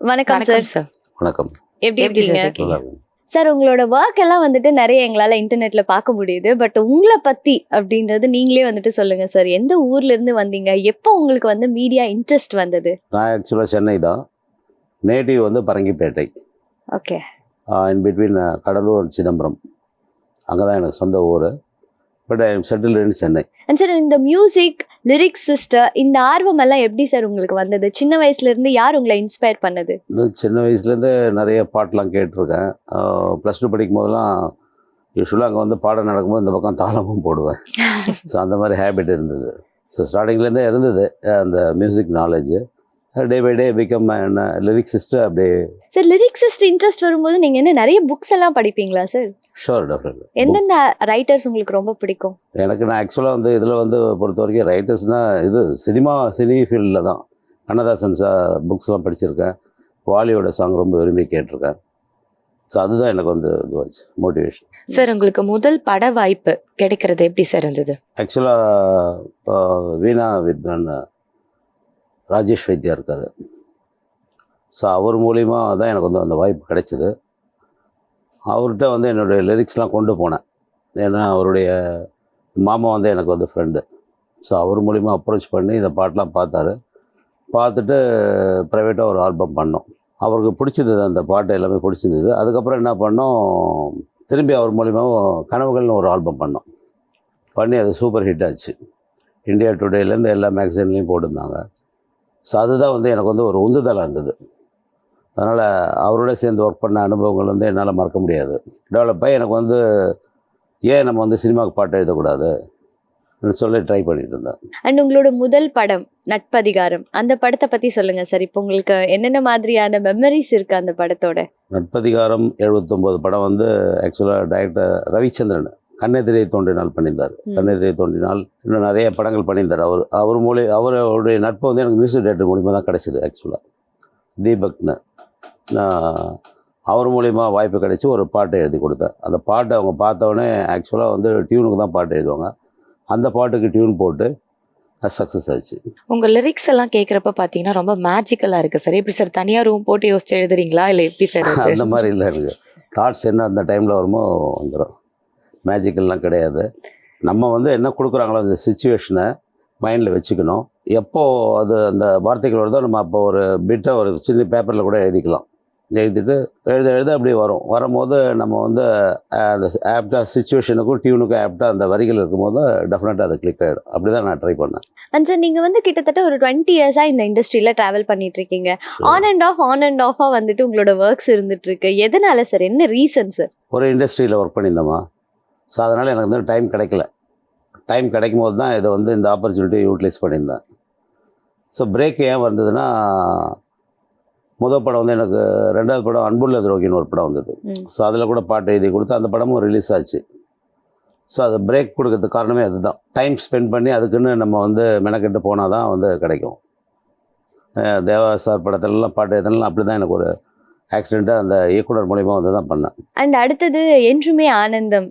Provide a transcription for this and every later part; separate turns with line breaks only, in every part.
வணக்கம் sir.
Sir.
வணக்கம்.
எப்படி இருக்கீங்க
நல்லா இருக்கும்.
சார்? உங்களோட ஒர்க் எல்லாம் வந்துட்டு நிறைய எங்களால இன்டர்நெட்ல பார்க்க முடியுது. பட் உங்களை பத்தி அப்படின்றது நீங்களே வந்துட்டு சொல்லுங்க சார். எந்த ஊர்ல இருந்து வந்தீங்க? எப்போ உங்களுக்கு வந்து மீடியா இன்ட்ரெஸ்ட் வந்தது?
நான் ஆக்சுவலாக சென்னை தான். நேட்டிவ் வந்து Parangipettai.
Okay.
In between Cuddalore and Chidambaram. அங்கே தான் எனக்கு சொந்த ஊர். But I am settled in Chennai.
And sir, இந்த மியூசிக் லிரிக்ஸ் சிஸ்டர் இந்த ஆர்வம் எல்லாம் எப்படி சார் உங்களுக்கு வந்தது? சின்ன வயசுல இருந்து யார் உங்களை இன்ஸ்பயர் பண்ணது?
இது சின்ன வயசுலேருந்து நிறைய பாட்டெலாம் கேட்டிருக்கேன். ப்ளஸ் 2 படிக்கும் போதெல்லாம் யூஸ்வலாக அங்கே வந்து பாடம் நடக்கும்போது இந்த பக்கம் தாளமும் போடுவேன். ஸோ அந்த மாதிரி ஹேபிட் இருந்தது. ஸோ ஸ்டார்டிங்லேருந்தே இருந்தது அந்த music knowledge. Day by day become என்ன லிரிக்ஸிஸ்ட்டு அப்படியே.
சார், லிரிக்ஸிஸ்ட் இன்ட்ரெஸ்ட் வரும்போது நீங்க என்ன நிறைய புக்ஸ் எல்லாம் படிப்பீங்களா சார்?
Sure definitely.
எந்தெந்த ரைட்டர்ஸ் உங்களுக்கு ரொம்ப பிடிக்கும்?
எனக்கு நான் ஆக்சுவலாக வந்து இதில் வந்து பொறுத்த வரைக்கும் ரைட்டர்ஸ்னால் இது சினி ஃபீல்டில் தான். கண்ணதாசன் புக்ஸ்லாம் படிச்சிருக்கேன். வாலியோட சாங் ரொம்ப விரும்பி கேட்டிருக்கேன். ஸோ அதுதான் எனக்கு வந்து இதுவாச்சு மோட்டிவேஷன்.
சார், உங்களுக்கு முதல் பட வாய்ப்பு கிடைக்கிறது எப்படி சார் இருந்தது?
ஆக்சுவலாக வீணா வித்வான் ராஜேஷ் வைத்தியா இருக்கார். ஸோ அவர் மூலிமா தான் எனக்கு வந்து அந்த வாய்ப்பு கிடைச்சிது. அவர்கிட்ட வந்து என்னுடைய லிரிக்ஸ்லாம் கொண்டு போனேன். ஏன்னா அவருடைய மாமா வந்து எனக்கு வந்து ஃப்ரெண்டு. ஸோ அவர் மூலிமா அப்ரோச் பண்ணி இந்த பாட்டெலாம் பார்த்துட்டு ப்ரைவேட்டாக ஒரு ஆல்பம் பண்ணோம். அவருக்கு பிடிச்சிருந்தது, அந்த பாட்டு எல்லாமே பிடிச்சிருந்தது. அதுக்கப்புறம் என்ன பண்ணோம், திரும்பி அவர் மூலிமாவும் கனவுகள்னு ஒரு ஆல்பம் பண்ணி அது சூப்பர் ஹிட் ஆச்சு. இந்தியா டுடேலேருந்து எல்லா மேக்சின்லேயும் போட்டிருந்தாங்க. ஸோ அதுதான் வந்து எனக்கு வந்து ஒரு உந்துதலாக இருந்தது. அதனால் அவரோட சேர்ந்து ஒர்க் பண்ண அனுபவங்கள் வந்து என்னால் மறக்க முடியாது. டெவலப் ஆகி எனக்கு வந்து ஏன் நம்ம வந்து சினிமாவுக்கு பாட்டு எழுதக்கூடாது சொல்லி ட்ரை பண்ணிட்டு இருந்தேன்.
அண்ட் உங்களோட முதல் படம் நட்பதிகாரம், அந்த படத்தை பற்றி சொல்லுங்கள் சார். இப்போ உங்களுக்கு என்னென்ன மாதிரியான மெமரிஸ் இருக்குது அந்த படத்தோட?
நட்பதிகாரம் 79 படம் வந்து ஆக்சுவலாக டைரக்டர் ரவிச்சந்திரன் கண்ணெதிரே தோன்றினால் பண்ணியிருந்தார். கண்ணெதிரே தோன்றினால் இன்னும் நிறைய படங்கள் பண்ணியிருந்தார். அவருடைய நட்பு வந்து எனக்கு மியூசிக் டைரக்டர் மூலிமா தான் கிடச்சிது. ஆக்சுவலாக தீபக்னு அவர் மூலிமா வாய்ப்பு கிடச்சி ஒரு பாட்டை எழுதி கொடுத்தேன். அந்த பாட்டை அவங்க பார்த்தோன்னே ஆக்சுவலாக வந்து டியூனுக்கு தான் பாட்டு எழுதுவாங்க. அந்த பாட்டுக்கு டியூன் போட்டு சக்ஸஸ் ஆச்சு.
உங்கள் லிரிக்ஸ் எல்லாம் கேட்குறப்ப பார்த்தீங்கன்னா ரொம்ப மேஜிக்கலாக இருக்குது சார். எப்படி சார், தனியாக ரூம் போட்டு யோசிச்சு எழுதுறீங்களா இல்லை எப்படி சார்?
அந்த மாதிரி இல்லை, எனக்கு தாட்ஸ் என்ன அந்த டைமில் வருமோ வந்துடும். மேஜிக்கல்லாம் கிடையாது. நம்ம வந்து என்ன கொடுக்குறாங்களோ அந்த சுச்சுவேஷனை மைண்டில் வச்சுக்கணும். எப்போது அது அந்த வார்த்தைகள் வருதோ நம்ம அப்போ ஒரு பிட்டை ஒரு சின்ன பேப்பரில் கூட எழுதிக்கலாம். எழுதிட்டு எழுத அப்படி வரும்போது நம்ம வந்து அந்த ஆப்டாக சுச்சுவேஷனுக்கும் டியூனுக்கும் ஆப்டாக அந்த வரிகள் இருக்கும்போது டெஃபினட்டாக அது கிளிக் ஆகிடும். அப்படி தான் நான் ட்ரை பண்ணேன்.
அண்ட் சார், நீங்கள் வந்து கிட்டத்தட்ட ஒரு 20 இயர்ஸாக இந்த இண்டஸ்ட்ரியில் ட்ராவல் பண்ணிட்டு இருக்கீங்க. ஆன் அண்ட் ஆஃபாக வந்துட்டு உங்களோட ஒர்க்ஸ் இருந்துட்டு இருக்கு. எதனால சார்? என்ன ரீசன் சார்?
ஒரு இண்டஸ்ட்ரியில் ஒர்க் பண்ணியிருந்தோமா, ஸோ அதனால் எனக்கு வந்து டைம் கிடைக்கல. டைம் கிடைக்கும் போது தான் இதை வந்து இந்த ஆப்பர்ச்சுனிட்டியை யூட்டிலைஸ் பண்ணியிருந்தேன். ஸோ பிரேக் ஏன் வந்ததுன்னா, முதல் படம் வந்து எனக்கு 2வது படம் அன்புள்ள துரோகின்னு ஒரு படம் வந்தது. ஸோ அதில் கூட பாட்டு எழுதி கொடுத்து அந்த படமும் ரிலீஸ் ஆச்சு. ஸோ அது பிரேக் கொடுக்கறதுக்கு காரணமே அதுதான். டைம் ஸ்பெண்ட் பண்ணி அதுக்குன்னு நம்ம வந்து மெனக்கெட்டு போனால் தான் வந்து கிடைக்கும். தேவா சார் படத்துலலாம் பாட்டு எழுதலாம். அப்படி தான் எனக்கு ஒரு ஆக்சிடெண்ட்டாக அந்த இயக்குனர் மூலிமா வந்து தான் பண்ணேன்.
அண்ட் அடுத்தது என்றுமே ஆனந்தம்,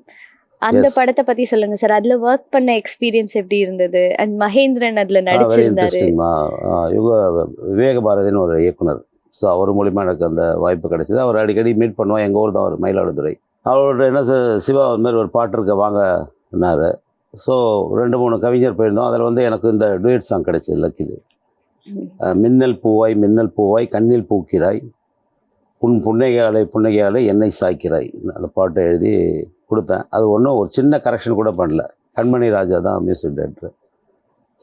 அந்த படத்தை பத்தி சொல்லுங்க சார். அதுல ஒர்க் பண்ண எக்ஸ்பீரியன்ஸ் எப்படி இருந்தது? அண்ட் மகேந்திரன் அதுல நடிச்சிருந்தாரு.
விவேக பாரதின்னு ஒரு இயக்குனர். ஸோ அவர் மூலிமா எனக்கு அந்த வாய்ப்பு கிடைச்சிது. அவர் அடிக்கடி மீட் பண்ணுவோம். எங்கள் ஊர் தான் அவர் மயிலாடுதுறை. அவரோட என்ன சிவா அது மாதிரி ஒரு பாட்டு இருக்க வாங்கினார். ஸோ 2-3 கவிஞர் போயிருந்தோம். அதில் வந்து எனக்கு இந்த டூயட் சாங் கிடைச்சிது. லக்கிலி மின்னல் பூவாய் கண்ணில் பூக்கிறாய், உன் புன்னகையாலே என்னை சாய்க்கிறாய், அந்த பாட்டை எழுதி கொடுத்தேன். அது ஒன்றும் ஒரு சின்ன கரெக்ஷன் கூட பண்ணல. கண்மணி ராஜா தான் மியூசிக் டைரக்டர்.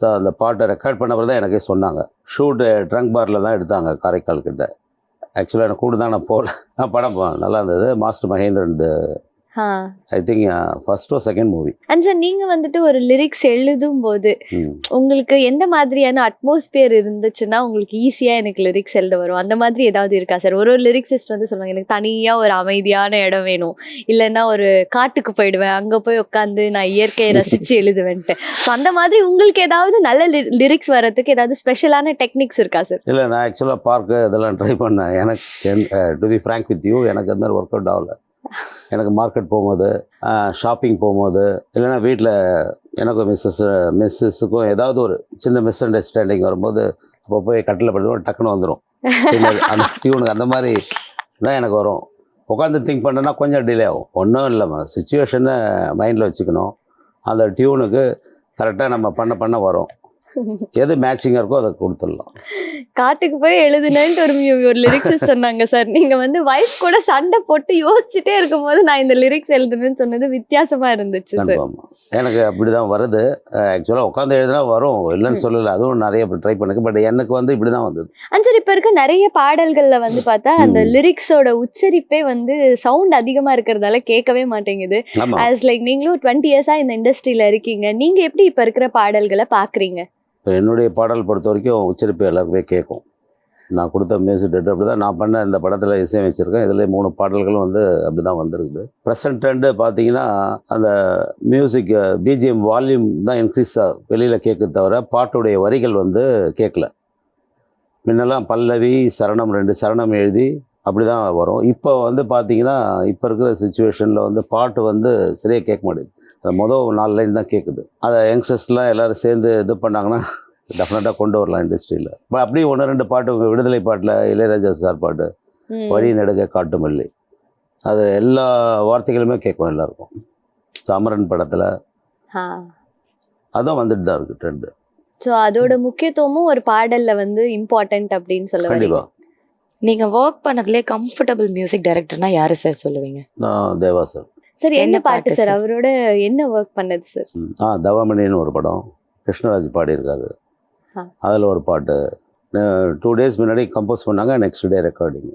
ஸோ அந்த பாட்டை ரெக்கார்ட் பண்ண பிறகு தான் எனக்கே சொன்னாங்க. ஷூட்டு ட்ரங்க் பாரில் தான் எடுத்தாங்க காரைக்கால் கிட்ட. ஆக்சுவலாக எனக்கு கூட தான் நான் போகல. படம் நல்லா இருந்தது. Master Mahendran I think first or second movie.
And sir, நீங்க வந்துட்டு ஒரு லிரிக்ஸ் எழுதும் போது உங்களுக்கு எந்த மாதிரியான அட்மாஸ்பியர் இருந்துச்சுன்னா உங்களுக்கு ஈஸியா எனக்கு லிரிக்ஸ் எழுத வரும்? அந்த மாதிரி ஏதாவது இருக்கா சார்? ஒரு லிரிக்ஸிஸ்ட் வந்து சொல்லுவாங்க, எனக்கு தனியா ஒரு அமைதியான இடம் வேணும், இல்லைன்னா ஒரு காட்டுக்கு போயிடுவேன், அங்க போய் உட்காந்து நான் இயற்கையை ரசிச்சு எழுதுவேன்ட்டு. ஸோ அந்த மாதிரி உங்களுக்கு ஏதாவது நல்ல லிரிக்ஸ் வர்றதுக்கு ஏதாவது ஸ்பெஷலான டெக்னிக்ஸ் இருக்கா சார்?
இல்லை, நான் ஆக்சுவலாக பார்க்க இதெல்லாம் ட்ரை பண்ணேன். எனக்கு to be frank with you, எனக்கு அந்த மாதிரி ஒர்க் அவுட் ஆகல. எனக்கு மார்க்கெட் போகும்போது, ஷாப்பிங் போகும்போது, இல்லைன்னா வீட்டில் எனக்கும் மிஸ்ஸஸுக்கும் ஏதாவது ஒரு சின்ன மிஸ் அண்டர்ஸ்டாண்டிங் வரும்போது அப்போ போய் கட்டில் படுத்து டக்குன்னு வந்துடும். அந்த டியூனுக்கு அந்த மாதிரி தான் எனக்கு வரும். உட்காந்து திங்க் பண்ணேன்னா கொஞ்சம் டிலே ஆகும். ஒன்றும் இல்லைம்மா, சுச்சுவேஷனை மைண்டில் வச்சுக்கணும். அந்த டியூனுக்கு கரெக்டாக நம்ம பண்ண வரும். எது மேட்சிங்காக இருக்கோ அதை கொடுத்துடலாம்.
காட்டுக்கு போய் எழுதுனேன்ட்டு ஒரு லிரிக்ஸ் சொன்னாங்க சார். நீங்க வந்து வைஃப் கூட சண்டை போட்டு யோசிச்சுட்டே இருக்கும்போது நான் இந்த லிரிக்ஸ் எழுதுனேன்னு சொன்னது வித்தியாசமா இருந்துச்சு சார்.
ஆமாம், எனக்கு அப்படி தான் வருது. ஆக்சுவலாக உட்காந்து எழுதினா வரும், இல்லைன்னு சொல்லலை. அதுவும் நிறைய ட்ரை பண்ணுங்க. பட் எனக்கு வந்து இப்படி தான் வந்தது.
சார் இப்போ இருக்க நிறைய பாடல்கள்ல வந்து பார்த்தா அந்த லிரிக்ஸோட உச்சரிப்பே வந்து சவுண்ட் அதிகமா இருக்கிறதால கேட்கவே மாட்டேங்குது.
ஆமாம்,
ஆஸ் லைக் நீங்களும் 20 இயர்ஸா இந்த இண்டஸ்ட்ரியில இருக்கீங்க, நீங்க எப்படி இப்ப இருக்கிற பாடல்களை பாக்குறீங்க?
இப்போ என்னுடைய பாடல் பொறுத்த வரைக்கும் உச்சரிப்பு எல்லாருக்குமே கேட்கும். நான் கொடுத்த மியூசிக் டேட் அப்படி தான் நான் பண்ண இந்த படத்தில் இசையமைச்சிருக்கேன். இதில் 3 பாடல்களும் வந்து அப்படி தான் வந்திருக்குது. ப்ரெசன்ட் ட்ரெண்டு பார்த்தீங்கன்னா அந்த மியூசிக் பிஜிஎம் வால்யூம் தான் இன்க்ரீஸாக வெளியில் கேட்க தவிர பாட்டுடைய வரிகள் வந்து கேட்கல. முன்னெல்லாம் பல்லவி சரணம் 2 சரணம் எழுதி அப்படி தான் வரும். இப்போ வந்து பார்த்தீங்கன்னா இப்போ இருக்கிற சுச்சுவேஷனில் வந்து பாட்டு வந்து சரியாக கேட்க மாட்டேங்குது. மொதல் 4 லைன் தான் கேட்குது. அதை யங்ஸ்டர்ஸ்லாம் எல்லோரும் சேர்ந்து இது பண்ணாங்கன்னா டெஃபினட்டாக கொண்டு வரலாம் இண்டஸ்ட்ரியில். இப்போ அப்படியே 1-2 பாட்டு விடுதலை பாட்டில் இளையராஜா சார் பாட்டு வழி நெடுக காட்டு மல்லி, அது எல்லா வார்த்தைகளுமே கேட்கும் எல்லாருக்கும். அமரன் படத்தில் அதான் வந்துட்டு தான் இருக்குது ட்ரெண்டு.
ஸோ அதோட முக்கியத்துவமும் ஒரு பாடல்ல வந்து இம்பார்ட்டன்ட் அப்படின்னு சொல்ல
கண்டிப்பாக.
நீங்க ஒர்க் பண்ணதுலேயே கம்ஃபர்டபுள் மியூசிக் டைரக்டர்னா யாரு சார் சொல்லுவீங்க?
தேவா சார்.
சார் என்ன
என்ன
பாட்டு
பாட்டு
சார்?
sir?
அவரோட என்ன ஒர்க் பண்ணது சார்?
தவமணின்னு ஒரு படம் கிருஷ்ணராஜ் பாடியிருக்காரு.
ஆ.
அதில் ஒரு பாட்டு 2 டேஸ் முன்னாடி கம்போஸ் பண்ணாங்க, next day recording.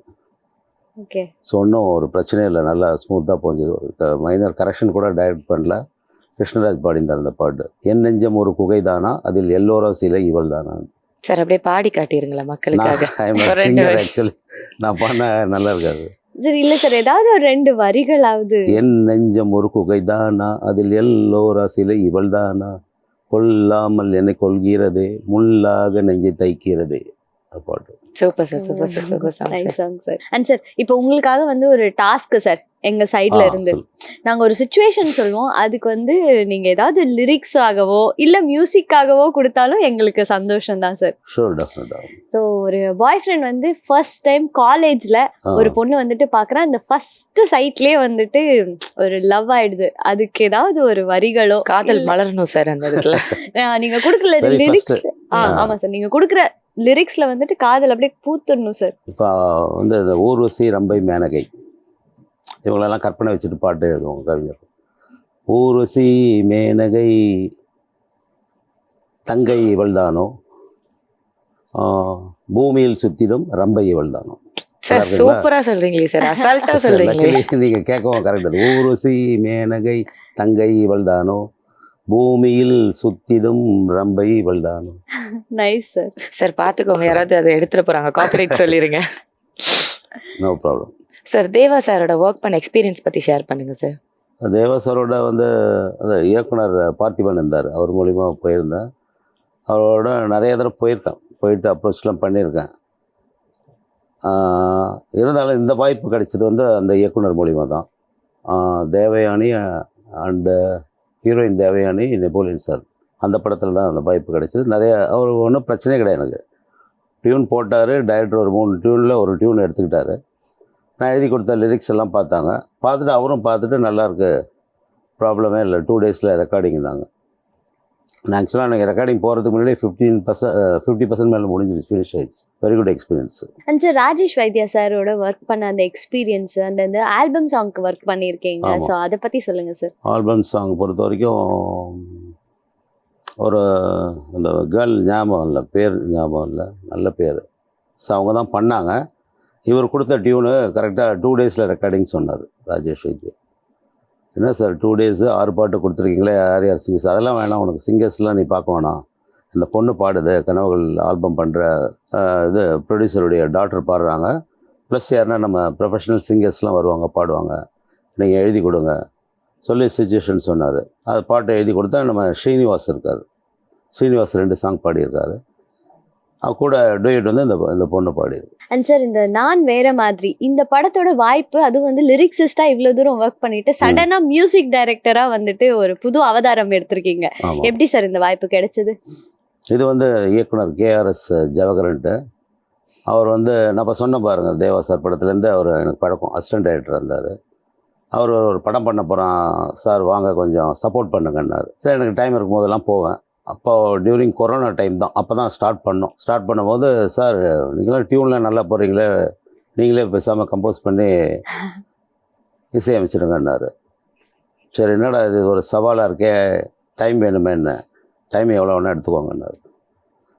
Okay.
So ஒன்றும் ஒரு பிரச்சனையும் இல்லை, நல்லா ஸ்மூத்தாக போஞ்சுது. ஒரு மைனர் கரெக்ஷன் கூட டைரக்ட் பண்ணல. கிருஷ்ணராஜ் பாடிந்தார் அந்த பாட்டு. என் நெஞ்சம் ஒரு குகைதானா அதில் எல்லோரோ சிலை இவள் தானா.
சார் அப்படியே பாடி காட்டிருங்களா மக்களுக்காக? ஒரு 2
சிங்கர்
வரி.
ஆக்சுவலி நான் பண்ண நல்லா இருக்காது.
சார் இல்ல சார், ஏதாவது ஒரு 2 வரிகளாவது.
என் நெஞ்சம் ஒரு குகைதானா அதில் எல்லோரோ சிலை இவள் தானா, கொல்லாமல் என்னை கொள்கிறதே முள்ளாக நெஞ்சை தைக்கிறதே பாட்டு.
Super sir, super sir, super song
nice
sir.
Song sir. And sir இப்போ உங்களுக்காக வந்து ஒரு டாஸ்க் சார் எங்க சைட்ல இருந்து.
சொல்லு.
நாங்க ஒரு சுச்சுவேஷன் சொல்லுவோம், அதுக்கு வந்து நீங்க ஏதாவது லிரிக்ஸ் ஆகவோ இல்ல மியூசிக்காகவோ கொடுத்தாலும் எங்களுக்கு சந்தோஷம் தான் சார்.
ஷூர், டெஃபினட்டாக.
ஸோ ஒரு பாய் ஃப்ரெண்ட் வந்து ஃபர்ஸ்ட் டைம் காலேஜ்ல ஒரு பொண்ணு வந்துட்டு பாக்குறா, அந்த ஃபர்ஸ்ட் சைட்லயே வந்துட்டு ஒரு லவ் ஆயிடுது, அதுக்கு ஏதாவது ஒரு வரிகளோ
காதல் மலரணும் சார் அந்த இடத்துல.
நீங்க கொடுக்கல
Very
லிரிக்ஸ்.
first.
ஆமா சார், நீங்க கொடுக்குற லிரிக்ஸ்ல வந்துட்டு காதல் அப்படியே பூத்துடணும் சார்.
இப்போ வந்து இந்த ஊர்வசி ரம்பை மேனகை இவங்களெல்லாம் கற்பனை வச்சுட்டு பாட்டு எழுதுவாங்க கவிஞர். ஊர்வசி மேனகை தங்கை இவள்தானோ, பூமியில் சுத்திடும் ரம்பை இவள்தானோ.
சார் சூப்பரா சொல்றீங்களே சார், அசால்ட்டா சொல்றீங்களே.
நீங்கள் கேட்கவும் கரெக்ட். ஊர்வசி மேனகை தங்கை இவள்தானோ, பூமியில் சுத்திடும் ரம்பை இவள்தானோ.
Nice sir.
சார் பாத்துக்கோங்க, யாராவது அதை எடுத்துட்டு போறாங்க, காப்பிரைட் சொல்லிருங்க.
No problem.
சார் தேவா சாரோட ஒர்க் பண்ண எக்ஸ்பீரியன்ஸ் பத்தி ஷேர் பண்ணுங்க சார்.
தேவா சாரோட வந்து அந்த இயக்குனர் பார்த்திபன் இருந்தார், அவர் மூலிமா போயிருந்தேன். அவரோட நிறைய தடவை போயிட்டு அப்ரோச்லாம் பண்ணியிருக்கேன். இருந்தாலும் இந்த வாய்ப்பு கிடைச்சது வந்து அந்த இயக்குனர் மூலிமா தான். Devayani and heroine Devayani, Napoleon sir, அந்த படத்தில் தான் அந்த வாய்ப்பு கிடைச்சது. நிறைய அவர் ஒன்றும் பிரச்சனையே கிடையாது. எனக்கு டியூன் போட்டார் டைரக்டர், ஒரு 3 டியூனில் ஒரு டியூன் எடுத்துக்கிட்டாரு. நான் எழுதி கொடுத்த லிரிக்ஸ் எல்லாம் பார்த்துட்டு அவரும் பார்த்துட்டு நல்லாயிருக்கு, ப்ராப்ளமே இல்லை, 2 டேஸில் ரெக்கார்டிங் தாங்க. நான் ஆக்சுவலாக எனக்கு ரெக்கார்டிங் போகிறதுக்கு முன்னாடி 50% மேலே முடிஞ்சிடுச்சு, ஃபினிஷ் ஆயிடுச்சு. Very good experience.
And sir Rajesh Vaidya சாரோட ஒர்க் பண்ண அந்த எக்ஸ்பீரியன்ஸ், அந்த ஆல்பம் சாங்க்கு ஒர்க் பண்ணியிருக்கீங்க,
ஆமா.
ஸோ அதை பற்றி சொல்லுங்கள் சார்.
ஆல்பம் சாங் பொறுத்த வரைக்கும் ஒரு அந்த கேர்ள் ஞாபகம் இல்லை, பேர் ஞாபகம் இல்லை, நல்ல பேர். ஸோ அவங்க தான் பண்ணாங்க. இவர் கொடுத்த டியூனு கரெக்டாக 2 டேஸில் ரெக்கார்டிங் சொன்னார் ராஜேஷ் வைத்தியா. என்ன சார் 2 டேஸு 6 பாட்டு கொடுத்துருக்கீங்களே, யார் சிங்கர்ஸ்? அதெல்லாம் வேணாம், உனக்கு சிங்கர்ஸ்லாம் நீ பார்க்க வேணாம். இந்த பொண்ணு பாடுது, கனவுகள் ஆல்பம் பண்ணுற இது ப்ரொடியூசருடைய டாக்டர் பாடுறாங்க, ப்ளஸ் யாருன்னா நம்ம ப்ரொஃபஷனல் சிங்கர்ஸ்லாம் வருவாங்க பாடுவாங்க, நீங்கள் எழுதி கொடுங்க சொல்லி சுச்சுவேஷன் சொன்னார். அது பாட்டை எழுதி கொடுத்தா நம்ம ஸ்ரீனிவாஸ் இருக்கார், ஸ்ரீனிவாஸ் 2 சாங் பாடியிருக்காரு. கூட டூயட் வந்து இந்த பொண்ணு பாடியிருக்கு.
அண்ட் சார் இந்த நான் வேற மாதிரி இந்த படத்தோட வாய்ப்பு, அதுவும் வந்து லிரிக்ஸிஸ்டா இவ்வளவு தூரம் ஒர்க் பண்ணிட்டு சடனா மியூசிக் டைரக்டரா வந்துட்டு ஒரு புது அவதாரம் எடுத்திருக்கீங்க.
ஆமாம்,
எப்படி சார் இந்த வாய்ப்பு கிடைச்சது?
இது வந்து இயக்குனர் KRS ஜவஹர்ன்ட்டு அவர் வந்து நான் இப்போ சொன்ன பாருங்கள் தேவா சார் படத்துலேருந்து அவர் எனக்கு பழக்கம், அசிஸ்டன்ட் டைரக்டர் இருந்தார். அவர் ஒரு படம் பண்ண போகிறான் சார், வாங்க கொஞ்சம் சப்போர்ட் பண்ணுங்கன்னாரு. சரி, எனக்கு டைம் இருக்கும் போதெல்லாம் போவேன். அப்போ டியூரிங் கொரோனா டைம் தான், அப்போ தான் ஸ்டார்ட் பண்ணும்போது, சார் நீங்களாம் டியூன்லாம் நல்லா போடுறீங்களே, நீங்களே பேசாமல் கம்போஸ் பண்ணி இசையமைச்சிடுங்கன்னாரு. சரி, என்னடா இது ஒரு சவாலாக இருக்கே, டைம் வேணுமே, என்ன டைம் எவ்வளோ வேணால் எடுத்துக்கோங்கன்னாரு.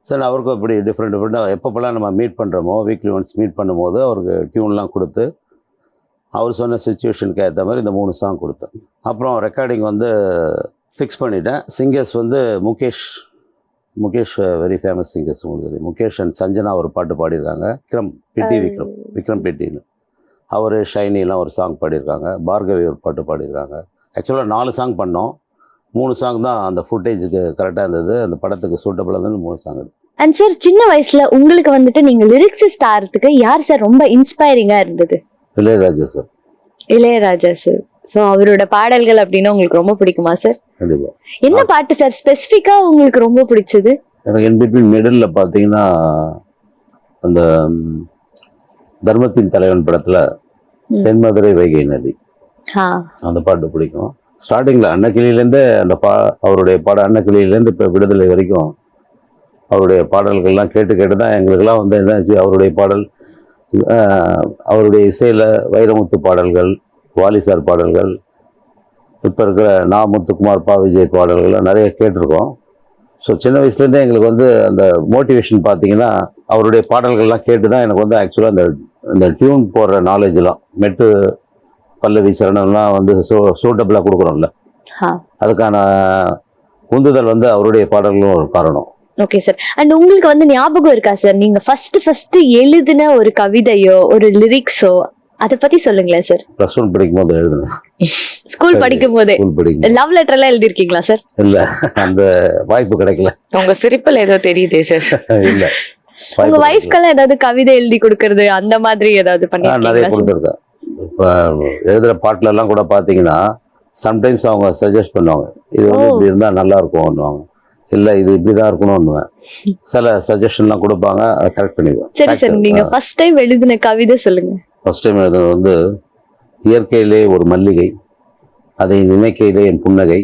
சரி, அவருக்கும் இப்படி டிஃப்ரெண்ட்டாக எப்பப்போலாம் நம்ம மீட் பண்ணுறோமோ, வீக்லி ஒன்ஸ் மீட் பண்ணும்போது அவருக்கு டியூன்லாம் கொடுத்து, அவர் சொன்ன சுச்சுவேஷனுக்கு ஏற்ற மாதிரி இந்த 3 சாங் கொடுத்தேன். அப்புறம் ரெக்கார்டிங் வந்து ஃபிக்ஸ் பண்ணிட்டேன். சிங்கர்ஸ் வந்து முகேஷ் வெரி ஃபேமஸ் சிங்கர்ஸ் உங்களுக்கு தெரியும். முகேஷ் அண்ட் சஞ்சனா ஒரு பாட்டு பாடியிருக்காங்க. விக்ரம் பெட்டின்னு அவர், ஷைனிலாம் ஒரு சாங் பாடியிருக்காங்க. பார்கவி ஒரு பாட்டு பாடியிருக்காங்க. ஆக்சுவலாக 4 சாங் பண்ணோம். 3 சாங் தான் அந்த ஃபுட்டேஜுக்கு கரெக்டாக இருந்தது, அந்த படத்துக்கு சூட்டபிளாக இருந்தது. 3 சாங் எடுத்து.
அண்ட் சார், சின்ன வயசுல உங்களுக்கு வந்துட்டு நீங்க லிரிக்ஸிஸ்ட் ஆகிறதுக்கு யார் சார் ரொம்ப இன்ஸ்பைரிங்கா இருந்தது?
Ilaiyaraaja sir.
Ilaiyaraaja sir. So அவரோட பாடல்கள் அப்படின்னா உங்களுக்கு ரொம்ப பிடிக்குமா சார்?
கண்டிப்பாக.
என்ன பாட்டு சார் ஸ்பெசிஃபிக்கா உங்களுக்கு ரொம்ப பிடிச்சது?
எனக்கு இன் பிட்வீன் மிடில் பார்த்தீங்கன்னா அந்த தர்மத்தின் தலைவன் படத்தில் தென்மதுரை வைகை நதி அந்த பாட்டு பிடிக்கும். ஸ்டார்டிங்கில் அன்னக்கிளியிலேருந்தே அந்த அவருடைய அன்னக்கிளியிலேருந்து இப்போ விடுதலை வரைக்கும் அவருடைய பாடல்கள்லாம் கேட்டு தான் எங்களுக்கெல்லாம் வந்து என்னாச்சு, அவருடைய பாடல், அவருடைய இசையில் வைரமுத்து பாடல்கள், வாலிசார் பாடல்கள், இப்போ இருக்கிற முத்துக்குமார், விஜய் பாடல்கள்லாம் நிறைய கேட்டிருக்கோம். ஸோ சின்ன வயசுலேருந்தே எங்களுக்கு வந்து அந்த மோட்டிவேஷன் பார்த்தீங்கன்னா அவருடைய பாடல்கள்லாம் கேட்டு தான் எனக்கு வந்து ஆக்சுவலாக இந்த டியூன் போடுற நாலேஜ்லாம், மெட்டு பல்லவி சரணம்லாம் வந்து சூட்டபிளாக கொடுக்குறோம்ல, அதுக்கான உந்துதல் வந்து அவருடைய பாடல்களும் ஒரு காரணம்.
Okay sir. அண்ட் உங்களுக்கு வந்து ஞாபகம் இருக்கா சார், நீங்க ஃபர்ஸ்ட் எழுதின ஒரு கவிதையோ ஒரு லிரிக்ஸோ அதை பத்தி சொல்லுங்களேன் சார்.
+1 படிக்கும் போது எழுதுனேன்.
ஸ்கூல் படிக்கும் போதே லவ் லெட்டர் எல்லாம் எழுதிருக்கீங்களா சார்? இல்ல,
அந்த வாய்ப்பு கிடைக்கல.
உங்க சிரிப்புல ஏதோ தெரியுதே சார்.
இல்ல,
உங்க வைஃப்க்கெல்லாம் ஏதாவது கவிதை எழுதி கொடுக்கறது அந்த மாதிரி ஏதாவது
நிறைய கொடுத்துருக்கேன். இப்போ எழுதுற பாட்டுல எல்லாம் கூட பாத்தீங்கன்னா சம்டைம்ஸ் அவங்க சஜஸ்ட் பண்ணுவாங்க, இது வந்து இப்படி இருந்தா நல்லா இருக்கும்னுவாங்க, இல்ல இது இப்படிதான் இருக்கணும்னுவேன். சில சஜஷன்லாம் கொடுப்பாங்க, அதை கரெக்ட் பண்ணிடுவேன்.
சரி சார், நீங்க ஃபர்ஸ்ட் டைம் எழுதின கவிதை சொல்லுங்க.
ஃபர்ஸ்ட் டைம் எழுதுனது வந்து இயற்கையிலே ஒரு மல்லிகை, அதை நினைக்கையிலே என் புன்னகை,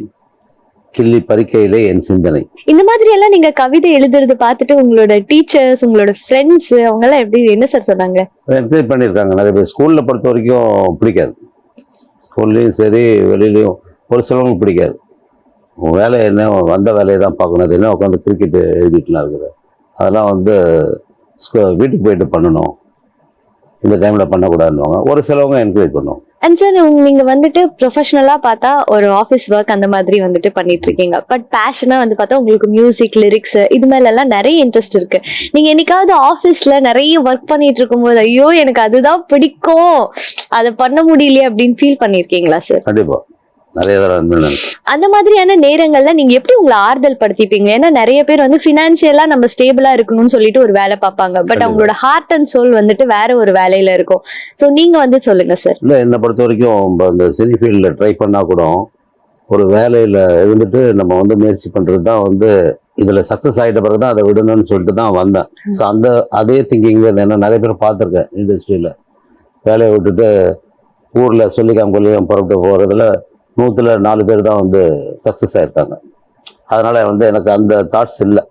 கிள்ளி பறிக்கையிலே என் சிந்தனை.
இந்த மாதிரி எல்லாம் நீங்க கவிதை எழுதுறது பார்த்துட்டு உங்களோட டீச்சர்ஸ், உங்களோட ஃப்ரெண்ட்ஸ் அவங்க எல்லாம் எப்படி, என்ன சார் சொன்னாங்க?
என்கரேஜ் பண்ணியிருக்காங்க நிறைய பேர். ஸ்கூல்ல பொறுத்த வரைக்கும் பிடிக்காது, ஸ்கூல்லையும் சரி வெளியிலையும் ஒரு சிலவங்களுக்கு பிடிக்காது. வேலை என்ன, வந்த வேலையை தான் பார்க்கணும், அது என்ன உட்காந்து கிரிக்கெட் எழுதிட்டுலாம் இருக்குது, அதெல்லாம் வந்து வீட்டுக்கு போயிட்டு பண்ணணும், இந்த டைம்ல பண்ணக்கூடாதுன்னு ஒரு சிலவங்க என்கரேஜ் பண்ணுவோம்.
அண்ட் சார், நீங்க வந்துட்டு ப்ரொஃபஷனலா பார்த்தா ஒரு ஆஃபீஸ் ஒர்க் அந்த மாதிரி வந்துட்டு பண்ணிட்டு இருக்கீங்க. பட் பேஷனா வந்து பார்த்தா உங்களுக்கு மியூசிக், லிரிக்ஸ் இது மேல எல்லாம் நிறைய இன்ட்ரெஸ்ட் இருக்கு. நீங்க என்னைக்காவது ஆஃபீஸ்ல நிறைய ஒர்க் பண்ணிட்டு இருக்கும்போது ஐயோ எனக்கு அதுதான் பிடிக்கும், அதை பண்ண முடியலையே அப்படின்னு ஃபீல் பண்ணிருக்கீங்களா சார்?
கண்டிப்பா, நிறைய தடவை.
அந்த மாதிரியான நேரங்கள்ல நீங்க எப்படி உங்களை ஆறுதல் படுத்திப்பீங்க? ஏன்னா நிறைய பேர் வந்து பினான்சியலா நம்ம ஸ்டேபிளா இருக்கணும்னு சொல்லிட்டு ஒரு வேலை பார்ப்பாங்க, பட் அவங்களோட ஹார்ட் அண்ட் சோல் வந்துட்டு வேற ஒரு வேலையில இருக்கும். சோ நீங்க வந்து சொல்லுங்க சார்.
இல்ல, என்னை பொறுத்த வரைக்கும் இந்த சினி ஃபீல்ட்ல ட்ரை பண்ணா கூட ஒரு வேலையில இருந்துட்டு நம்ம வந்து முயற்சி பண்றது தான் வந்து இதுல சக்சஸ் ஆகிட்ட பிறகு தான் அதை விடணும்னு சொல்லிட்டு தான் வந்தேன். ஸோ அதே திங்கிங்ல என்ன நிறைய பேர் பார்த்துருக்கேன் இண்டஸ்ட்ரியில, வேலையை விட்டுட்டு ஊர்ல சொல்லிக்காம கொல்லிக்காம புறப்பட்டு போறதுல 100ல் 4 பேர் தான் வந்து சக்ஸஸ் ஆயிருக்காங்க. அதனால வந்து எனக்கு அந்த தாட்ஸ் இல்லை.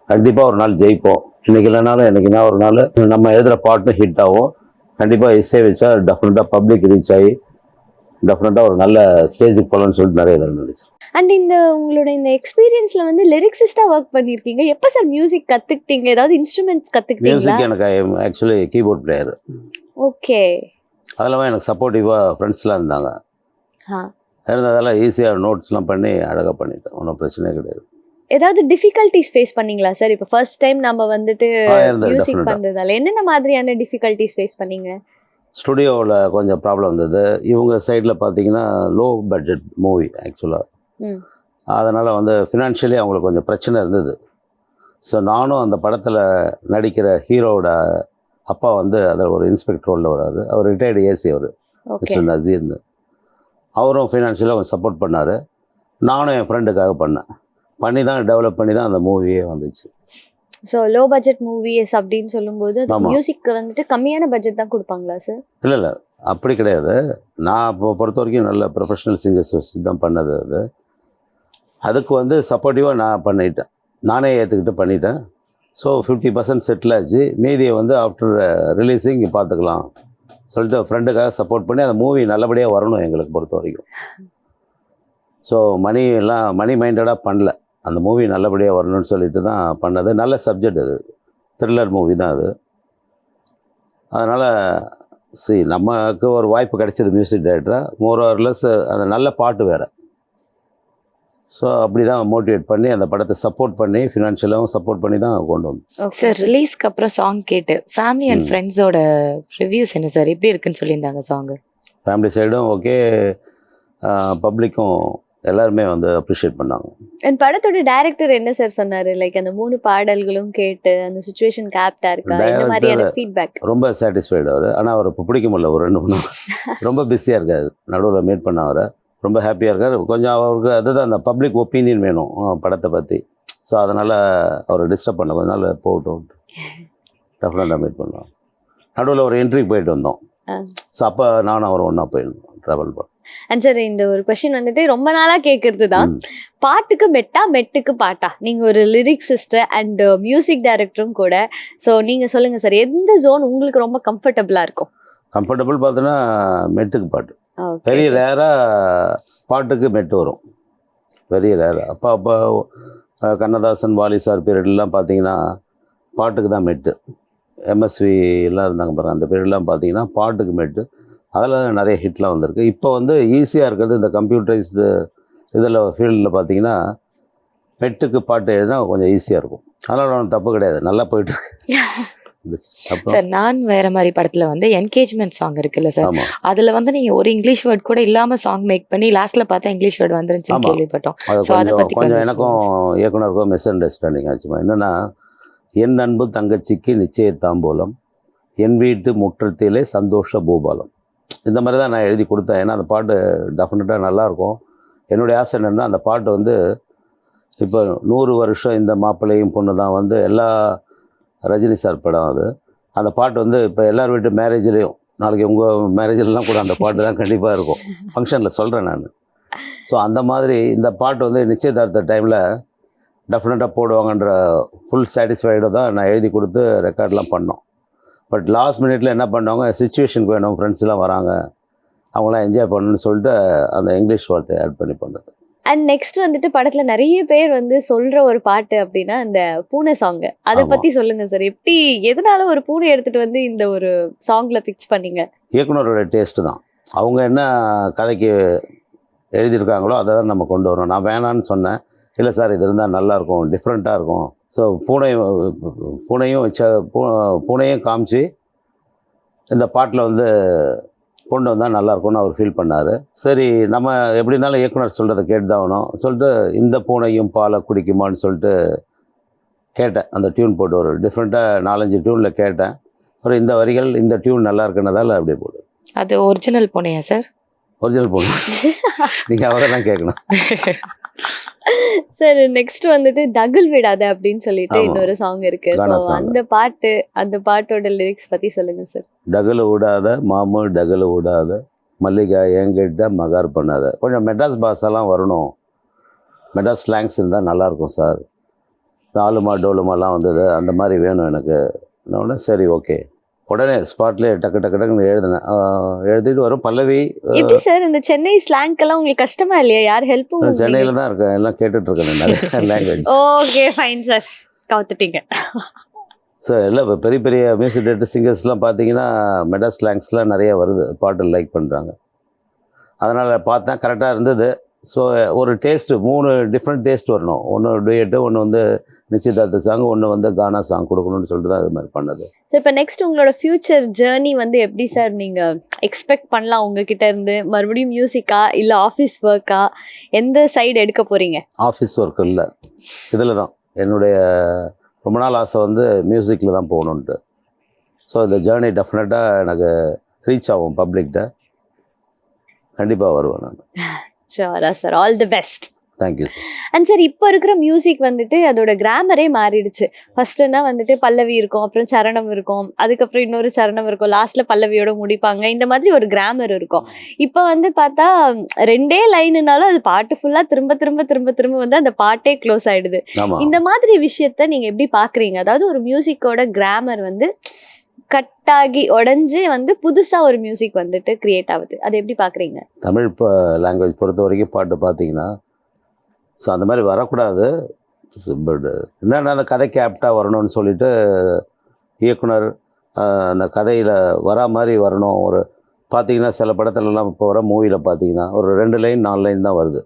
கண்டிப்பாக ஒரு நாள் ஜெயிப்போம், இன்னைக்கு இல்லைனாலும் என்னைக்குன்னா ஒரு நாள் நம்ம எழுதுகிற பாட்டு ஹிட் ஆகும். கண்டிப்பாக இசை வச்சா டெஃபினட்டாக பப்ளிக் ரீச் ஆகி டெஃபினட்டாக ஒரு நல்ல ஸ்டேஜுக்கு போகலான்னு சொல்லிட்டு நிறைய இதில் நினைச்சேன்.
அண்ட் உங்களோட இந்த எக்ஸ்பீரியன்ஸ்ல வந்து லிரிக்ஸிஸ்டா ஒர்க் பண்ணிருக்கீங்க. எப்ப சார் மியூசிக் கத்துக்கிட்டீங்க? ஏதாவது இன்ஸ்ட்ருமெண்ட்ஸ் கத்துக்கிட்டீங்களா?
மியூசிக் எனக்கு ஆக்சுவலி கீபோர்ட் பிளேயர்.
ஓகே.
அதெல்லாம் எனக்கு சப்போர்ட்டிவாக ஃப்ரெண்ட்ஸ்லாம் இருந்தாங்க. இருந்ததெல்லாம் ஈஸியாக நோட்ஸ்லாம் பண்ணி அழகாக பண்ணிட்டேன், ஒன்றும் பிரச்சனையே கிடையாது.
ஏதாவது டிஃபிகல்ட்டிஸ் ஃபேஸ் பண்ணீங்களா சார்? இப்போ ஃபர்ஸ்ட் டைம் நம்ம வந்துட்டு மியூசிக் பண்றதால என்னென்ன மாதிரியான டிஃபிகல்ட்டிஸ் ஃபேஸ் பண்ணீங்க?
ஸ்டுடியோவில் கொஞ்சம் ப்ராப்ளம் இருந்தது. இவங்க சைடில் பார்த்தீங்கன்னா லோ பட்ஜெட் மூவி ஆக்சுவலாக, அதனால் வந்து ஃபினான்ஷியலி அவங்களுக்கு கொஞ்சம் பிரச்சனை இருந்தது. ஸோ நானும் அந்த படத்தில் நடிக்கிற ஹீரோவோட அப்பா வந்து அதில் ஒரு இன்ஸ்பெக்டர் ரோலில் வராரு. அவர் ரிட்டையர்டு ஏசி, அவர் மிஸ்டர் நசீர்னு. அவரும் ஃபினான்ஷியலாக கொஞ்சம் சப்போர்ட் பண்ணார். நானும் என் ஃப்ரெண்டுக்காக பண்ணி தான் டெவலப் பண்ணி தான் அந்த மூவியே வந்துச்சு.
ஸோ லோ பட்ஜெட் மூவிஸ் அப்படின்னு சொல்லும்போது
ஆமா.
மியூசிக் வந்துட்டு கம்மியான பட்ஜெட் தான் கொடுப்பாங்களா சார்?
இல்லை அப்படி கிடையாது. நான் இப்போ பொறுத்த வரைக்கும் நல்ல ப்ரொஃபஷனல் சிங்கர்ஸ் வச்சு தான் பண்ணது அது. அதுக்கு வந்து சப்போர்ட்டிவாக நான் பண்ணிட்டேன், நானே ஏற்றுக்கிட்டு பண்ணிட்டேன். ஸோ 50% செட்டில் ஆச்சு. மீதியை வந்து ஆஃப்டர் ரிலீஸிங் பார்த்துக்கலாம் சொல்லிட்டு ஃப்ரெண்டுக்காக சப்போர்ட் பண்ணி அந்த மூவி நல்லபடியாக வரணும் எங்களுக்கு பொறுத்த வரைக்கும். ஸோ மணி மைண்டடாக பண்ணல, அந்த மூவி நல்லபடியாக வரணும்னு சொல்லிட்டு தான் பண்ணது. நல்ல சப்ஜெக்ட் அது, த்ரில்லர் மூவி தான் அது. அதனால் நமக்கு ஒரு வாய்ப்பு கிடைச்சது மியூசிக் டைரக்டராக, மோர் ஆர்லெஸ் அந்த நல்ல பாட்டு வேறு. ஸோ அப்படி தான் மோட்டிவேட் பண்ணி அந்த படத்தை சப்போர்ட் பண்ணி ஃபினான்ஷியலாகவும் சப்போர்ட் பண்ணி தான் கொண்டு வந்தோம்.
சார் ரிலீஸ்க்கு அப்புறம் சாங் கேட்டு ஃபேமிலி அண்ட் ஃப்ரெண்ட்ஸோட ரிவ்யூஸ் என்ன சார், எப்படி இருக்குன்னு சொல்லியிருந்தாங்க சாங்கு?
ஃபேமிலி சைடும் ஓகே, பப்ளிக்கும் எல்லாருமே வந்து அப்ரிஷியேட் பண்ணாங்க.
அண்ட் படத்தோட டைரக்டர் என்ன சார் சொன்னாரு? லைக் அந்த 3 பாடல்களும் கேட்டு அந்த சிச்சுவேஷன் ஆப்டா இருக்கா, இந்த மாதிரியான ஃபீட்பேக்?
ரொம்ப சாட்டிஸ்ஃபைடு அவர். ஆனால் அவரை இப்போ பிடிக்க முடியல, ஒரு 2 ரொம்ப பிஸியாக இருக்காரு. நடுவில் மீட் பண்ண அவரை ரொம்ப ஹாப்பியாக இருக்கார். கொஞ்சம் அவருக்கு அதுதான் அந்த பப்ளிக் ஒப்பீனியன் வேணும் படத்தை பற்றி. ஸோ அதனால் அவரை டிஸ்டர்ப் பண்ண கொஞ்ச நாள் போகட்டும், டெஃபினட்டாக மீட் பண்ணுவோம். நடுவில் ஒரு என்ட்ரிக்கு போயிட்டு வந்தோம். ஸோ அப்போ நானும் அவர் ஒன்றா போயிருந்தோம், ட்ராவல் பண்ணோம்.
அண்ட் சார் இந்த ஒரு கொஸ்டின் வந்துட்டு ரொம்ப நாளா கேட்கறது தான், பாட்டுக்கு மெட்டா மெட்டுக்கு பாட்டா? நீங்க ஒரு லிரிக்ஸிஸ்ட் அண்ட் மியூசிக் டைரக்டரும் கூட. ஸோ நீங்க சொல்லுங்க சார், எந்த ஜோன் உங்களுக்கு ரொம்ப கம்ஃபர்டபுளா இருக்கும்?
கம்ஃபர்டபுள் பார்த்தோன்னா மெட்டுக்கு பாட்டு. வெரி ரேராக பாட்டுக்கு மெட்டு வரும், வெரி ரேராக. அப்போ கண்ணதாசன் வாலி சார் பீரியட்லாம் பார்த்தீங்கன்னா பாட்டுக்கு தான் மெட்டு. எம்எஸ்வி எல்லாம் இருந்தாங்க பாருங்கள், அந்த பீரியட்லாம் பார்த்தீங்கன்னா பாட்டுக்கு மெட்டு. அதில் நிறைய ஹிட்லாம் வந்திருக்கு. இப்போ வந்து ஈஸியாக இருக்கிறது இந்த கம்ப்யூட்டரைஸ்டு இதில் ஃபீல்டில் பார்த்தீங்கன்னா மெட்டுக்கு பாட்டு எழுதினா கொஞ்சம் ஈஸியாக இருக்கும். அதனால் ஒன்றும் தப்பு கிடையாது, நல்லா போயிட்டுருக்கு.
சார் நான் வேற மாதிரி படத்துல வந்து என்கேஜ்மெண்ட் சாங் இருக்குல்ல சார்,
ஆமாம்,
அதுல வந்து நீங்க ஒரு இங்கிலீஷ் வேர்ட் கூட இல்லாம சாங் மேக் பண்ணி லாஸ்ட்ல பார்த்தா இங்கிலீஷ் வேர்ட் வந்துருந்துச்சுன்னு
ஆமா.
கேள்விப்பட்டோம்.
அது
So, அதை பத்தி
கொஞ்சம்
கொஞ்சம்
எனக்கும் இயக்குனருக்கும் மிஸ் அண்டர்ஸ்டாண்டிங் ஆச்சுமா. என்னென்னா, என் அன்பு தங்கச்சிக்கு நிச்சய தாம்பூலம், என் வீட்டு முற்றத்திலே சந்தோஷ பூபாலம், இந்த மாதிரி தான் நான் எழுதி கொடுத்தேன். ஏன்னா அந்த பாட்டு டெஃபினட்டாக நல்லாயிருக்கும். என்னுடைய ஆசை என்னென்னா, அந்த பாட்டு வந்து இப்போ 100 வருஷம் இந்த மாப்பிள்ளையும் பொண்ணு தான் வந்து எல்லா ரஜினி சார் படம் அது. அந்த பாட்டு வந்து இப்போ எல்லார் வீட்டு மேரேஜ்லேயும், நாளைக்கு உங்கள் மேரேஜ்லாம் கூட அந்த பாட்டு தான் கண்டிப்பாக இருக்கும். ஃபங்க்ஷனில் சொல்கிறேன் நான். ஸோ அந்த மாதிரி இந்த பாட்டு வந்து நிச்சயதார்த்த டைமில் டெஃபினட்டாக போடுவாங்கன்ற ஃபுல் சாட்டிஸ்ஃபைடு தான் நான் எழுதி கொடுத்து ரெக்கார்ட்லாம் பண்ணோம். பட் லாஸ்ட் மினிட்ல என்ன பண்ணுவாங்க, சிச்சுவேஷனுக்கு வேணும், ஃப்ரெண்ட்ஸ்லாம் வராங்க, அவங்களாம் என்ஜாய் பண்ணணும்னு சொல்லிட்டு அந்த இங்கிலீஷ் வார்த்தையை ஆட் பண்ணி பண்ணது.
அண்ட் நெக்ஸ்ட் வந்துட்டு படத்துல நிறைய பேர் வந்து சொல்ற ஒரு பாட்டு அப்படின்னா அந்த பூனை சாங். அதை
ஆமா.
பத்தி சொல்லுங்க சார். எப்படி, எதனால ஒரு பூனை எடுத்துட்டு வந்து இந்த ஒரு சாங்ல பிக்ஸ் பண்ணீங்க?
இயக்குனரோட டேஸ்ட்டு தான். அவங்க என்ன கதைக்கு எழுதியிருக்காங்களோ அதை தான் நம்ம கொண்டு வரணும். நான் வேணான்னு சொன்னேன், இல்லை சார் இது இருந்தால் நல்லாயிருக்கும், டிஃப்ரெண்ட்டாக இருக்கும். ஸோ பூனையும் காமிச்சு இந்த பாட்டில் வந்து கொண்டு வந்தால் நல்லாயிருக்கும்னு அவர் ஃபீல் பண்ணார். சரி நம்ம எப்படி இருந்தாலும் இயக்குனர் சொல்கிறத கேட்டு தான் ஆகணும் சொல்லிட்டு, இந்த பூனையும் பாலை குடிக்குமான்னு சொல்லிட்டு கேட்டேன். அந்த டியூன் போட்டு ஒரு டிஃப்ரெண்ட்டாக 4-5 டியூனில் கேட்டேன். அப்புறம் இந்த வரிகள் இந்த டியூன் நல்லா இருக்குன்னதால் அப்படியே போடு.
அது ஒரிஜினல் பூனையா சார்?
ஒரிஜினல் பூனை நீங்கள் அவரை தான் கேட்கணும்.
சார் நெக்ஸ்ட் வந்துட்டு தகுல் விடாத அப்படின்னு சொல்லிட்டு
ஆமா.
இன்னொரு சாங் இருக்கு.
கானா
ஸோ
song.
அந்த பாட்டோட லிரிக்ஸ் பத்தி சொல்லுங்க சார்.
டகுல விடாத மாமு டகுல விடாத மல்லிகா என்கிட்ட மகார் பண்ணாத. கொஞ்சம் மெட்ராஸ் பாஷெல்லாம் வரணும், மெட்ராஸ் ஸ்லாங்ஸ் இருந்தால் நல்லாயிருக்கும் சார். தாலுமா டோலுமாலாம் வந்தது, அந்த மாதிரி வேணும் எனக்கு. உடனே சரி ஓகே, உடனே ஸ்பாட்லேயே டக்கு டக்கு டக்குன்னு எழுதினேன். எழுதிட்டு வரும் பல்லவி.
எப்படி சார் இந்த சென்னை ஸ்லாங்க்கெல்லாம் உங்களுக்கு கஷ்டமா இல்லையா? யார் ஹெல்ப்பும்?
சென்னையில் தான் இருக்கேன், எல்லாம் கேட்டுட்ருக்கேன் நிறைய லாங்குவேஜ்.
ஓகே ஃபைன் சார், கவுத்துட்டீங்க.
ஸோ எல்லாம் இப்போ பெரிய பெரிய மியூசிக் டேரக்டர் சிங்கர்ஸ்லாம் பார்த்தீங்கன்னா மெட்ராஸ் ஸ்லாங்ஸ்லாம் நிறைய வருது, பாட்டு லைக் பண்ணுறாங்க. அதனால் பார்த்தேன் கரெக்டாக இருந்தது. ஸோ ஒரு டேஸ்ட்டு 3 டிஃப்ரெண்ட் டேஸ்ட் வரணும். ஒன்று டூயட்டு, ஒன்று வந்து நிச்சயதார்த்த சாங், ஒன்று வந்து கானா சாங் கொடுக்கணும்னு சொல்லிட்டு தான் இது மாதிரி பண்ணது.
ஸோ இப்போ நெக்ஸ்ட் உங்களோட ஃபியூச்சர் ஜேர்னி வந்து எப்படி சார் நீங்க எக்ஸ்பெக்ட் பண்ணலாம்? உங்ககிட்ட இருந்து மறுபடியும் மியூசிக்கா இல்ல ஆஃபீஸ் ஒர்க்கா, எந்த சைடு எடுக்க போறீங்க?
ஆஃபீஸ் ஒர்க் இல்லை, இதில் தான் என்னுடைய ரொம்ப நாள் ஆசை வந்து மியூசிக்கில் தான் போகணுன்ட்டு. ஸோ இந்த ஜேர்னி டெஃபினட்டாக எனக்கு ரீச் ஆகும் பப்ளிக்கிட்ட, கண்டிப்பாக வருவேன் நான்.
ஷூரா sir, all the best.
Thank you sir.
And sir இப்போ இருக்கிற மியூசிக் வந்துட்டு அதோட கிராமரே மாறிடுச்சு. ஃபர்ஸ்ட்னா வந்துட்டு பல்லவி இருக்கும், அப்புறம் சரணம் இருக்கும், அதுக்கப்புறம் இன்னொரு சரணம் இருக்கும், லாஸ்ட்ல பல்லவியோட முடிப்பாங்க. இந்த மாதிரி ஒரு கிராமர் இருக்கும். இப்போ வந்து பார்த்தா 2 லைனுனாலும் அது பாட்டு ஃபுல்லா திரும்ப திரும்ப திரும்ப திரும்ப வந்து அந்த பாட்டே க்ளோஸ் ஆயிடுது.
ஆமாம்.
இந்த மாதிரி விஷயத்த நீங்க எப்படி பாக்குறீங்க? அதாவது ஒரு மியூசிக்கோட கிராமர் வந்து கட்டாகி உடைஞ்சு வந்து புதுசா ஒரு மியூசிக் வந்துட்டு கிரியேட் ஆகுது. அதை எப்படி பாக்குறீங்க?
தமிழ் லாங்குவேஜ் பொறுத்த வரைக்கும் பாட்டு பார்த்தீங்கன்னா ஸோ அந்த மாதிரி வரக்கூடாது. பட் என்னென்னா அந்த கதைக்கு ஆப்டாக வரணும்னு சொல்லிட்டு இயக்குனர் அந்த கதையில் வரா மாதிரி வரணும். ஒரு பார்த்தீங்கன்னா சில படத்துலலாம் இப்போ வர மூவியில் பார்த்தீங்கன்னா ஒரு 2 லைன் 4 லைன் தான் வருது.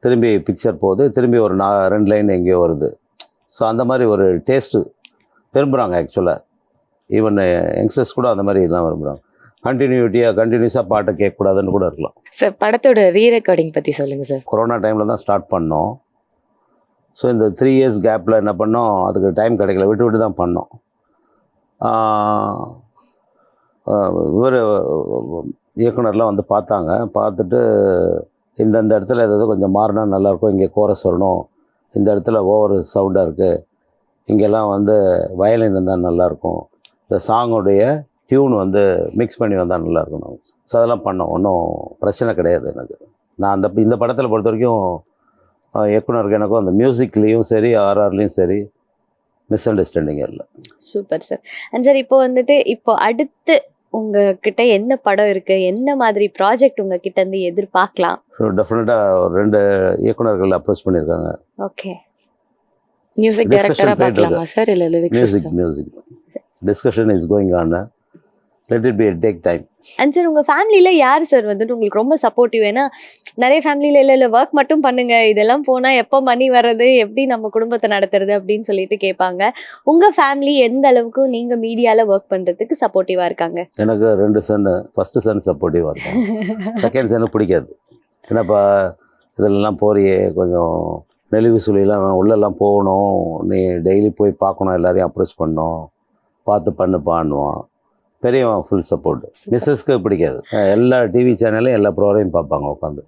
திரும்பி பிக்சர் போகுது, திரும்பி ஒரு 2 லைன் எங்கேயோ வருது. ஸோ அந்த மாதிரி ஒரு டேஸ்ட்டு விரும்புகிறாங்க ஆக்சுவலாக. ஈவன் யங்ஸ்டர்ஸ் கூட அந்த மாதிரி தான் விரும்புகிறாங்க. கண்டினியூஸாக பாட்டை கேட்கக்கூடாதுன்னு கூட இருக்கலாம்.
சார் படத்தோட ரீ ரெக்கார்டிங் பற்றி சொல்லுங்கள் சார்.
கொரோனா டைமில் தான் ஸ்டார்ட் பண்ணோம். ஸோ இந்த 3 இயர்ஸ் கேப்பில் என்ன பண்ணோம், அதுக்கு டைம் கிடைக்கல, விட்டு விட்டு தான் பண்ணோம். இவர் இயக்குனர்லாம் வந்து பார்த்தாங்க. பார்த்துட்டு இந்த இடத்துல ஏதாவது கொஞ்சம் மாறினா நல்லாயிருக்கும், இங்கே கோரஸ் வரணும், இந்த இடத்துல ஓவர் சவுண்டாக இருக்குது, இங்கெல்லாம் வந்து வயலின் இருந்தால் நல்லாயிருக்கும், இந்த சாங்குடைய டியூன் வந்து மிக்ஸ் பண்ணி வந்தால் நல்லாயிருக்கணும். ஸோ அதெல்லாம் பண்ணோம். ஒன்றும் பிரச்சனை கிடையாது எனக்கு. நான் இந்த படத்தில் பொறுத்த வரைக்கும் இயக்குனருக்கு எனக்கும் அந்த மியூசிக்லேயும் சரி ஆர்ஆர்லேயும் சரி மிஸ் அண்டர்ஸ்டாண்டிங் இல்லை.
Super sir. அண்ட் சார் இப்போ வந்துட்டு இப்போ அடுத்து உங்ககிட்ட என்ன படம் இருக்கு, என்ன மாதிரி ப்ராஜெக்ட் உங்ககிட்ட இருந்து எதிர்பார்க்கலாம்?
ஸோ டெஃபினட்டாக 2 இயக்குனர்கள் அப்ரோச் பண்ணியிருக்காங்க.
ஓகே.
மியூசிக் டைரக்டராக பார்க்கலாமா சார், இல்லை lyrics?
Music discussion is going on. Let it be take time.
And sir உங்கள் ஃபேமிலியில் யார் சார் வந்துட்டு உங்களுக்கு ரொம்ப சப்போர்ட்டிவ்? ஏன்னா நிறைய ஃபேமிலியில் இல்லை ஒர்க் மட்டும் பண்ணுங்க, இதெல்லாம் போனால் எப்போ மணி வர்றது, எப்படி நம்ம குடும்பத்தை நடத்துறது அப்படின்னு சொல்லிட்டு கேட்பாங்க. உங்கள் ஃபேமிலி எந்த அளவுக்கு நீங்கள் மீடியாவில் ஒர்க் பண்ணுறதுக்கு சப்போர்ட்டிவாக இருக்காங்க?
எனக்கு 2 சன்னு. ஃபஸ்ட்டு சன் சப்போர்ட்டிவாக இருக்கும், செகண்ட் சன்னு பிடிக்காது. ஏன்னாப்பா இதெல்லாம் போறியே, கொஞ்சம் நெளிவு சுழியெல்லாம் உள்ளெல்லாம் போகணும், நீ டெய்லி போய் பார்க்கணும், எல்லாரையும் அப்ரோச் பண்ணணும், பார்த்து பண்ணுவான். பெரியவன் ஃபுல் சப்போர்ட். மிஸ்ஸஸ்க்கு பிடிக்காது. எல்லா டிவி சேனல்லையும் எல்லா ப்ரோக்ராமையும் பார்ப்பாங்க உட்காந்து.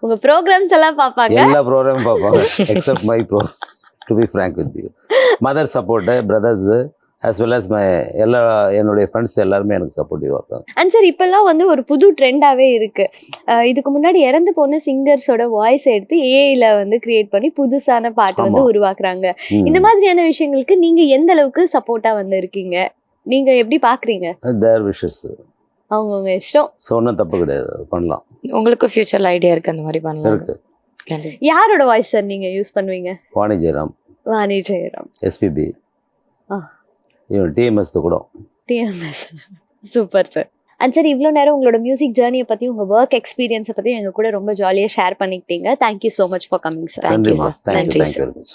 உங்கள் ப்ரோக்ராம்ஸ் எல்லாம் பார்ப்பாங்க?
எல்லா ப்ரோக்ராமும் பார்ப்பாங்க except my to be frank with you. Mother support, brothers as well as என்னுடைய ஃப்ரெண்ட்ஸ் எல்லாருமே எனக்கு சப்போர்ட்டிவாக இருக்காங்க.
அண்ட் சார் இப்போல்லாம் வந்து ஒரு புது ட்ரெண்டாகவே இருக்குது. இதுக்கு முன்னாடி இறந்து போன சிங்கர்ஸோட வாய்ஸ் எடுத்து ஏஐயில் வந்து கிரியேட் பண்ணி புதுசான பாட்டு வந்து உருவாக்குறாங்க. இந்த மாதிரியான விஷயங்களுக்கு நீங்கள் எந்த அளவுக்கு சப்போர்ட்டாக வந்து இருக்கீங்க? நீங்கள் எப்படி பார்க்குறீங்க?
தேர் விஷஸ்,
அவங்கவுங்க இஷ்டம்.
ஸோ ஒன்றும் தப்பு கிடையாது, அது பண்ணலாம்.
உங்களுக்கு ஃபியூச்சர்ல ஐடியா இருக்குது அந்த மாதிரி பண்ணலாம்?
இருக்கு.
யாரோட வாய்ஸ் சார் நீங்கள் யூஸ் பண்ணுவீங்க?
வாணி ஜெயராம்,
வாணி ஜெயராம்,
எஸ்பிபி,
ஆ
டிஎம்எஸ் கூட.
TMS. Super sir. And sir இவ்வளோ நேரம் உங்களோட மியூசிக் ஜேர்னியை பற்றி, உங்கள் ஒர்க் எக்ஸ்பீரியன்ஸை பற்றி எங்கள் கூட ரொம்ப ஜாலியாக ஷேர் பண்ணிக்கிட்டீங்க. Thank you so much for coming sir.
நன்றிமா.
நன்றி
தேங்க்யூ வெரி மச்.